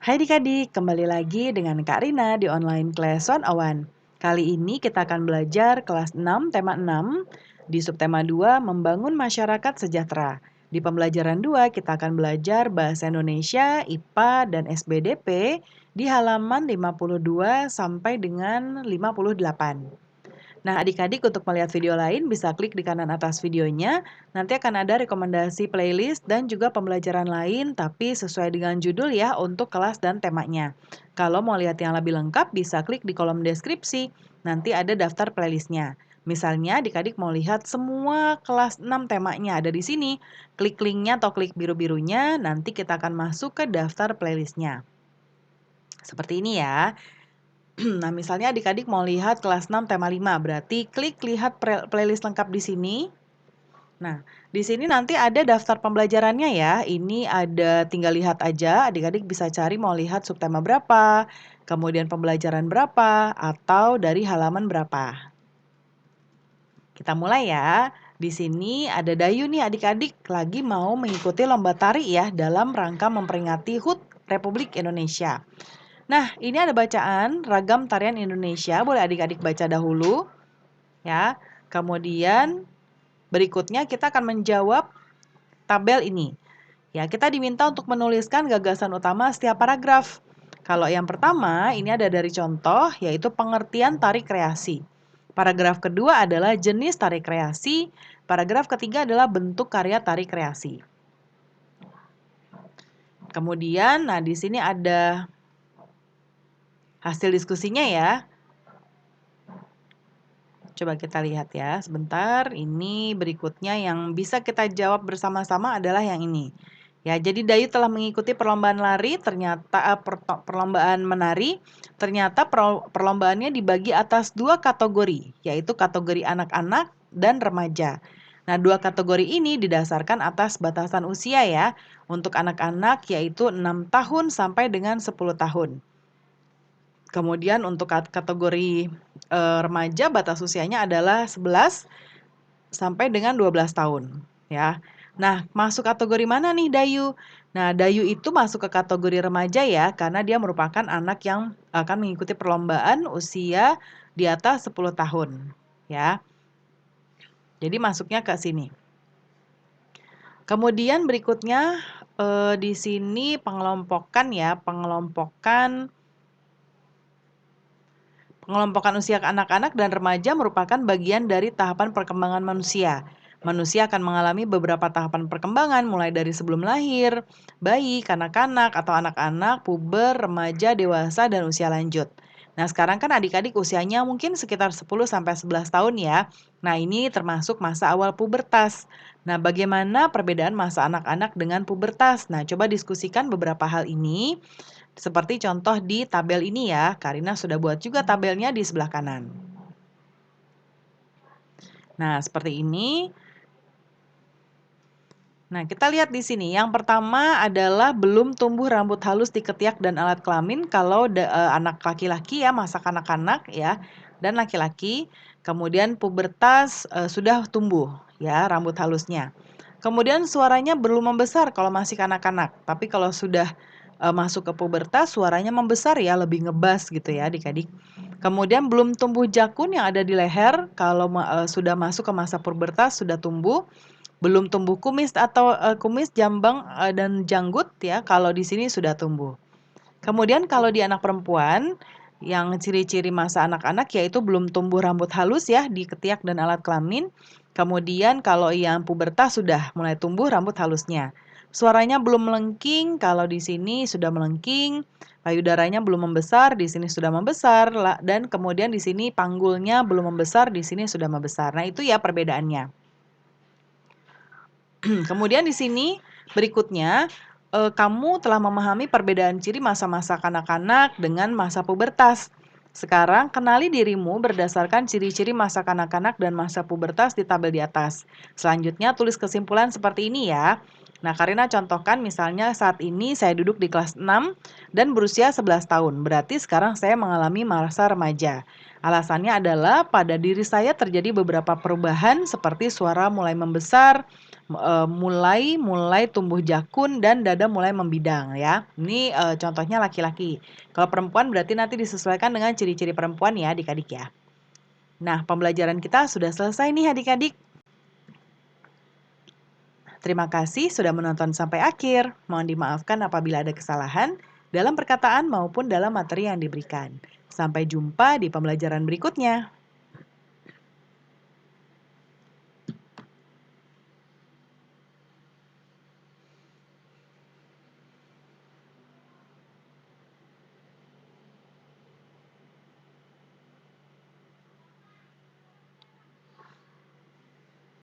Hai adik-adik, kembali lagi dengan Kak Rina di online class 101. Kali ini kita akan belajar kelas 6, tema 6, di subtema 2, membangun masyarakat sejahtera. Di pembelajaran 2, kita akan belajar bahasa Indonesia, IPA, dan SBDP di halaman 52 sampai dengan 58. Nah, adik-adik untuk melihat video lain bisa klik di kanan atas videonya. Nanti akan ada rekomendasi playlist dan juga pembelajaran lain, tapi sesuai dengan judul ya untuk kelas dan temanya. Kalau mau lihat yang lebih lengkap, bisa klik di kolom deskripsi. Nanti ada daftar playlistnya. Misalnya adik-adik mau lihat semua kelas 6 temanya ada di sini. Klik linknya atau klik biru-birunya, nanti kita akan masuk ke daftar playlistnya. Seperti ini ya. Nah, misalnya adik-adik mau lihat kelas 6 tema 5, berarti klik lihat playlist lengkap di sini. Nah, di sini nanti ada daftar pembelajarannya ya. Ini ada tinggal lihat aja, adik-adik bisa cari mau lihat subtema berapa, kemudian pembelajaran berapa, atau dari halaman berapa. Kita mulai ya. Di sini ada Dayu nih adik-adik lagi mau mengikuti lomba tari ya dalam rangka memperingati HUT Republik Indonesia. Nah, ini ada bacaan ragam tarian Indonesia. Boleh adik-adik baca dahulu, ya. Kemudian berikutnya kita akan menjawab tabel ini. Ya, kita diminta untuk menuliskan gagasan utama setiap paragraf. Kalau yang pertama, ini ada dari contoh, yaitu pengertian tari kreasi. Paragraf kedua adalah jenis tari kreasi. Paragraf ketiga adalah bentuk karya tari kreasi. Kemudian, nah di sini ada hasil diskusinya ya. Coba kita lihat ya, sebentar. Ini berikutnya yang bisa kita jawab bersama-sama adalah yang ini. Ya, jadi Dayu telah mengikuti perlombaan lari, ternyata perlombaan menari, ternyata perlombaannya dibagi atas 2 kategori, yaitu kategori anak-anak dan remaja. Nah, 2 kategori ini didasarkan atas batasan usia ya. Untuk anak-anak yaitu 6 tahun sampai dengan 10 tahun. Kemudian untuk kategori remaja batas usianya adalah 11 sampai dengan 12 tahun ya. Nah, masuk kategori mana nih Dayu? Nah, Dayu itu masuk ke kategori remaja ya karena dia merupakan anak yang akan mengikuti perlombaan usia di atas 10 tahun ya. Jadi masuknya ke sini. Kemudian berikutnya di sini pengelompokan ya, Pengelompokan usia anak-anak dan remaja merupakan bagian dari tahapan perkembangan manusia. Manusia akan mengalami beberapa tahapan perkembangan mulai dari sebelum lahir, bayi, kanak-kanak atau anak-anak, puber, remaja, dewasa, dan usia lanjut. Nah, sekarang kan adik-adik usianya mungkin sekitar 10 sampai 11 tahun ya. Nah, ini termasuk masa awal pubertas. Nah, bagaimana perbedaan masa anak-anak dengan pubertas? Nah, coba diskusikan beberapa hal ini. Seperti contoh di tabel ini ya, Karina sudah buat juga tabelnya di sebelah kanan. Nah, seperti ini. Nah, kita lihat di sini. Yang pertama adalah belum tumbuh rambut halus di ketiak dan alat kelamin kalau anak laki-laki ya, masa kanak-kanak ya, dan laki-laki. Kemudian pubertas sudah tumbuh ya rambut halusnya. Kemudian suaranya belum membesar kalau masih kanak-kanak, tapi kalau sudah masuk ke pubertas suaranya membesar ya, lebih ngebas gitu ya adik-adik. Kemudian belum tumbuh jakun yang ada di leher kalau sudah masuk ke masa pubertas sudah tumbuh. Belum tumbuh kumis atau kumis, jambang, dan janggut ya kalau di sini sudah tumbuh. Kemudian kalau di anak perempuan yang ciri-ciri masa anak-anak yaitu belum tumbuh rambut halus ya di ketiak dan alat kelamin. Kemudian kalau yang pubertas sudah mulai tumbuh rambut halusnya. Suaranya belum melengking, kalau di sini sudah melengking. Payudaranya belum membesar, di sini sudah membesar, dan kemudian di sini panggulnya belum membesar, di sini sudah membesar. Nah, itu ya perbedaannya. Kemudian di sini berikutnya, kamu telah memahami perbedaan ciri masa-masa kanak-kanak dengan masa pubertas. Sekarang kenali dirimu berdasarkan ciri-ciri masa kanak-kanak dan masa pubertas di tabel di atas. Selanjutnya tulis kesimpulan seperti ini ya. Nah, Karina contohkan misalnya saat ini saya duduk di kelas 6 dan berusia 11 tahun. Berarti sekarang saya mengalami masa remaja. Alasannya adalah pada diri saya terjadi beberapa perubahan seperti suara mulai membesar, mulai tumbuh jakun dan dada mulai membidang ya. Ini, contohnya laki-laki. Kalau perempuan berarti nanti disesuaikan dengan ciri-ciri perempuan ya adik-adik ya. Nah, pembelajaran kita sudah selesai nih adik-adik. Terima kasih sudah menonton sampai akhir. Mohon dimaafkan apabila ada kesalahan dalam perkataan maupun dalam materi yang diberikan. Sampai jumpa di pembelajaran berikutnya.